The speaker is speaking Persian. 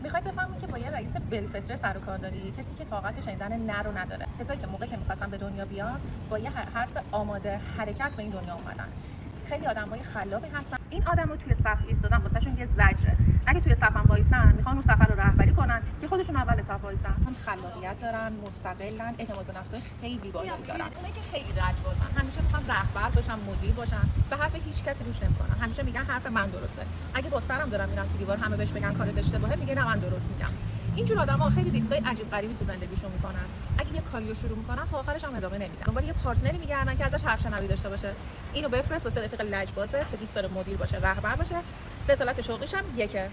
میخوای بفهمی که با یه رئیس بلفطره سر و کار داری، کسی که طاقت شنیدن نه رو نداره، کسایی که موقعی که می‌خواستن به دنیا بیان با یه حرف آماده حرکت به این دنیا اومدن. خیلی آدمای خلاقی هستن. این آدمو توی صف ایستادن واسهشون یه زجره. اگه توی صف هم وایسن میخوان اون سفر رو رهبری کنن که خودشون اول صف وایسن. هم خلاقیت دارن، مستقلن، اعتماد به نفسای خیلی بالایی دارن. اونایی که خیلی لجبازن همیشه میخوان رهبر باشن، مدیر باشن، به حرف هیچ کسی گوش نمیکنن. همیشه میگن حرف من درسته. اگه با سرم دارم میرم تو دیوار همه بهش بگن کارت اشتباهه، میگه نه من درست میگم. اینجور آدما خیلی ریسکای عجیب غریبی تو زندگیشون میکنن. اگه یه کاریو شروع میکنن تا آخرش هم ادامه نمیدن. دنبال یه پارتنری میگردن که ازش حرف شنوی داشته باشه. اینو بفرست واسه رفیق لجبازه که دوست داره مدیر باشه، رهبر باشه. رسالت شوقیش هم یکه.